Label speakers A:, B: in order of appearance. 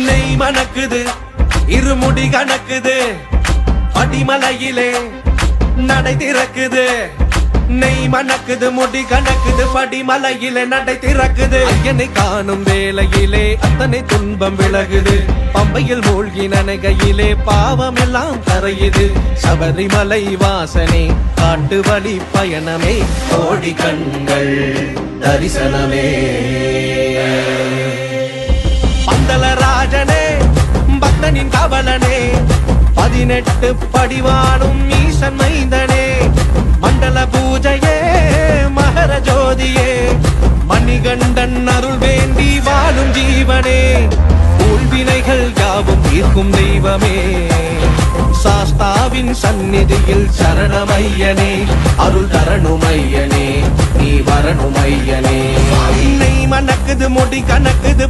A: நெய் மணக்குது இருமுடி கணக்குது படிமலையிலே நடை திறக்குது நெய் மணக்குது முடி கணக்குது படிமலையிலே நடை திறக்குது என்னை காணும் வேளையிலே அத்தனை துன்பம் விலகுது பம்பையில் மூழ்கி நனைகையிலே பாவம் எல்லாம் கரையுது சபரிமலை வாசனே காட்டு வழி பயணமே கோடி கண்கள் தரிசனமே பந்தலராஜனே பக்தனின் கவலனே 18 படிவானும் ஈசன் மைந்தனே மண்டல பூஜையே மகர ஜோதியே மணிகண்டன் அருள் வேண்டி வாழும் ஜீவனே ஊழ்வினைகள் யாவும் தீர்க்கும் தெய்வமே சாஸ்தாவின் சந்நிதியில் சரணமையனே அருள் தரணுமையனே நீ வரணுமையனே நெய் மணக்குது முடி கணக்குது